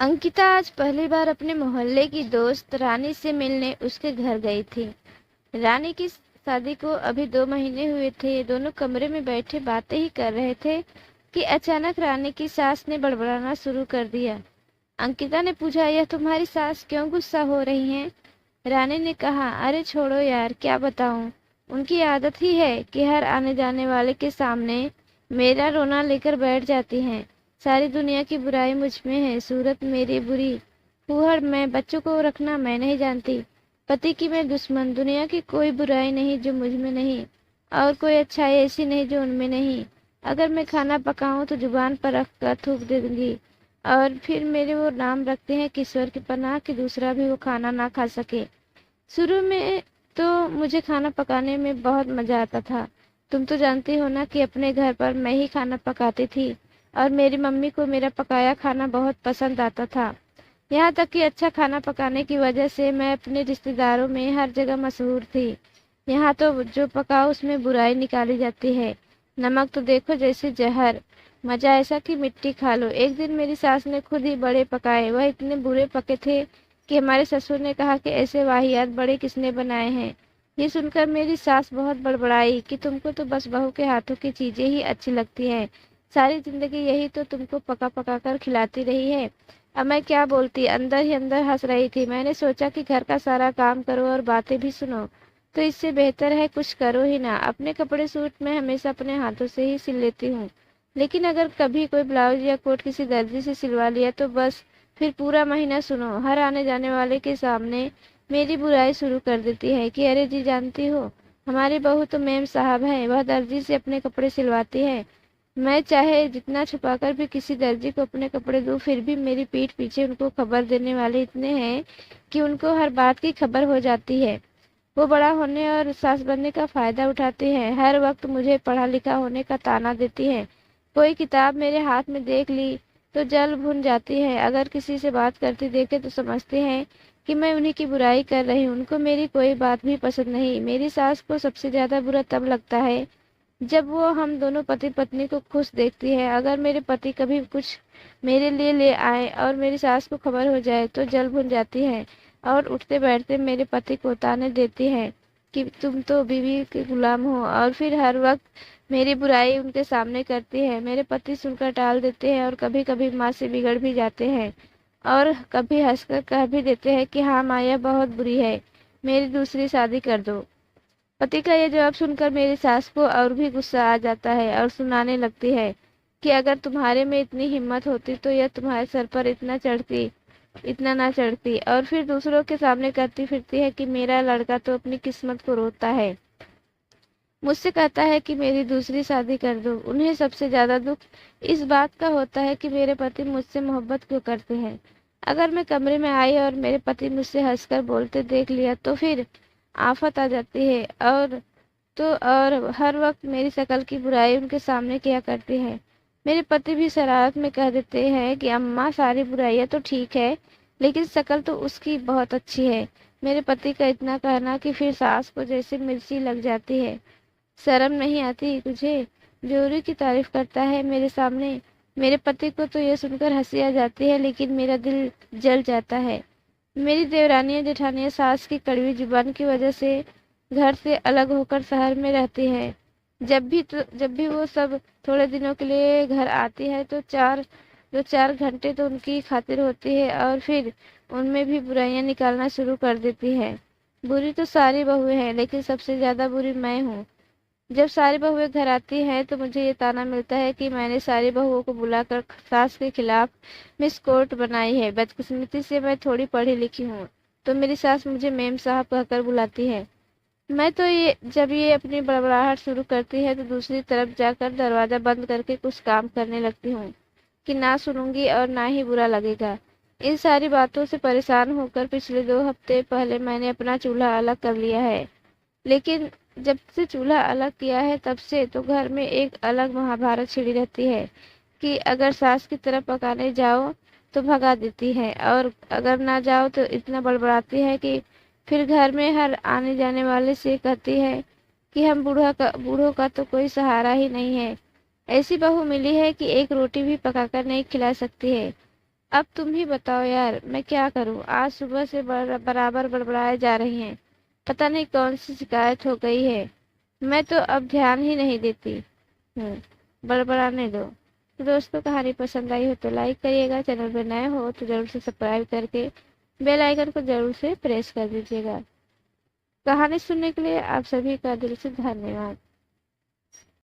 अंकिता आज पहली बार अपने मोहल्ले की दोस्त रानी से मिलने उसके घर गई थी। रानी की शादी को अभी 2 महीने हुए थे। दोनों कमरे में बैठे बातें ही कर रहे थे कि अचानक रानी की सास ने बड़बड़ाना शुरू कर दिया। अंकिता ने पूछा, यह तुम्हारी सास क्यों गुस्सा हो रही हैं? रानी ने कहा, अरे छोड़ो यार, क्या बताऊं। उनकी आदत ही है कि हर आने जाने वाले के सामने मेरा रोना लेकर बैठ जाती हैं। सारी दुनिया की बुराई मुझ में है, सूरत मेरी बुरी, फूहड़ मैं, बच्चों को रखना मैं नहीं जानती, पति की मैं दुश्मन, दुनिया की कोई बुराई नहीं जो मुझ में नहीं, और कोई अच्छाई ऐसी नहीं जो उनमें नहीं। अगर मैं खाना पकाऊं तो जुबान पर रख कर थूक देंगी, और फिर मेरे वो नाम रखते हैं कि ईश्वर की पनाह कि दूसरा भी वो खाना ना खा सके। शुरू में तो मुझे खाना पकाने में बहुत मजा आता था। तुम तो जानती हो ना कि अपने घर पर मैं ही खाना पकाती थी, और मेरी मम्मी को मेरा पकाया खाना बहुत पसंद आता था। यहाँ तक कि अच्छा खाना पकाने की वजह से मैं अपने रिश्तेदारों में हर जगह मशहूर थी। यहाँ तो जो पकाओ उसमें बुराई निकाली जाती है। नमक तो देखो जैसे जहर, मजा ऐसा कि मिट्टी खा लो। एक दिन मेरी सास ने खुद ही बड़े पकाए, वह इतने बुरे पके थे कि हमारे ससुर ने कहा कि ऐसे वाहियात बड़े किसने बनाए हैं। ये सुनकर मेरी सास बहुत बड़बड़ाई कि तुमको तो बस बहू के हाथों की चीजें ही अच्छी लगती हैं, सारी जिंदगी यही तो तुमको पका पका कर खिलाती रही है। अब मैं क्या बोलती, अंदर ही अंदर हंस रही थी। मैंने सोचा कि घर का सारा काम करो और बातें भी सुनो, तो इससे बेहतर है कुछ करो ही ना। अपने कपड़े सूट मैं हमेशा अपने हाथों से ही सिल लेती हूँ, लेकिन अगर कभी कोई ब्लाउज या कोट किसी दर्जी से सिलवा लिया तो बस फिर पूरा महीना सुनो। हर आने जाने वाले के सामने मेरी बुराई शुरू कर देती है कि अरे जी जानती हो, हमारी बहू तो मेम साहब है, वह दर्जी से अपने कपड़े सिलवाती है। मैं चाहे जितना छुपाकर भी किसी दर्जी को अपने कपड़े दूं, फिर भी मेरी पीठ पीछे उनको खबर देने वाले इतने हैं कि उनको हर बात की खबर हो जाती है। वो बड़ा होने और सास बनने का फायदा उठाती हैं। हर वक्त मुझे पढ़ा लिखा होने का ताना देती हैं। कोई किताब मेरे हाथ में देख ली तो जल भुन जाती है। अगर किसी से बात करती देखे तो समझते हैं कि मैं उन्हीं की बुराई कर रही हूँ। उनको मेरी कोई बात भी पसंद नहीं। मेरी सास को सबसे ज्यादा बुरा तब लगता है जब वो हम दोनों पति पत्नी को खुश देखती है। अगर मेरे पति कभी कुछ मेरे लिए ले आए और मेरी सास को खबर हो जाए तो जल भुन जाती है, और उठते बैठते मेरे पति को ताने देती है कि तुम तो बीवी के गुलाम हो, और फिर हर वक्त मेरी बुराई उनके सामने करती है। मेरे पति सुनकर टाल देते हैं और कभी कभी माँ से बिगड़ भी जाते हैं, और कभी हंसकर कह भी देते हैं कि हाँ माँ, यह बहुत बुरी है, मेरी दूसरी शादी कर दो। पति का ये जवाब सुनकर मेरी सास को और भी गुस्सा आ जाता है और सुनाने लगती है कि अगर तुम्हारे में इतनी हिम्मत होती तो यह तुम्हारे सर पर इतना ना चढ़ती। और फिर दूसरों के सामने करती फिरती है कि मेरा लड़का तो अपनी किस्मत को रोता है, मुझसे कहता है कि मेरी दूसरी शादी कर दो। उन्हें सबसे ज्यादा दुख इस बात का होता है कि मेरे पति मुझसे मोहब्बत क्यों करते हैं। अगर मैं कमरे में आई और मेरे पति मुझसे हंसकर बोलते देख लिया तो फिर आफत आ जाती है। और हर वक्त मेरी शक्ल की बुराई उनके सामने किया करती है। मेरे पति भी शरारत में कह देते हैं कि अम्मा, सारी बुराइयां तो ठीक है, लेकिन शक्ल तो उसकी बहुत अच्छी है। मेरे पति का इतना कहना कि फिर सास को जैसे मिर्ची लग जाती है। शर्म नहीं आती तुझे, जोरी की तारीफ करता है मेरे सामने। मेरे पति को तो यह सुनकर हंसी आ जाती है, लेकिन मेरा दिल जल जाता है। मेरी देवरानियां जेठानियां सास की कड़वी जुबान की वजह से घर से अलग होकर शहर में रहती हैं। जब भी वो सब थोड़े दिनों के लिए घर आती है तो 4 घंटे तो उनकी खातिर होती है, और फिर उनमें भी बुराइयां निकालना शुरू कर देती है। बुरी तो सारी बहुएं हैं, लेकिन सबसे ज्यादा बुरी मैं हूँ। जब सारी बहुएं घर आती हैं तो मुझे ये ताना मिलता है कि मैंने सारी बहुओं को बुलाकर सास के खिलाफ मिस कोर्ट बनाई है। बदकिस्मती से मैं थोड़ी पढ़ी लिखी हूँ, तो मेरी सास मुझे मेम साहब कहकर बुलाती है। मैं तो जब ये अपनी बड़बड़ाहट शुरू करती है तो दूसरी तरफ जाकर दरवाजा बंद करके कुछ काम करने लगती हूँ कि ना सुनूंगी और ना ही बुरा लगेगा। इन सारी बातों से परेशान होकर पिछले 2 हफ्ते पहले मैंने अपना चूल्हा अलग कर लिया है। लेकिन जब से चूल्हा अलग किया है तब से तो घर में एक अलग महाभारत छिड़ी रहती है कि अगर सास की तरफ पकाने जाओ तो भगा देती है, और अगर ना जाओ तो इतना बड़बड़ाती है कि फिर घर में हर आने जाने वाले से कहती है कि हम बूढ़ों का तो कोई सहारा ही नहीं है। ऐसी बहू मिली है कि एक रोटी भी पकाकर नहीं खिला सकती है। अब तुम ही बताओ यार, मैं क्या करूं। आज सुबह से बराबर बड़बड़ाए जा रही हैं। पता नहीं कौन सी शिकायत हो गई है। मैं तो अब ध्यान ही नहीं देती हूँ। बड़बड़ाने दो। तो दोस्तों, कहानी पसंद आई हो तो लाइक करिएगा, चैनल पर नए हो तो जरूर से सब्सक्राइब करके बेल आइकन को जरूर से प्रेस कर दीजिएगा। कहानी सुनने के लिए आप सभी का दिल से धन्यवाद।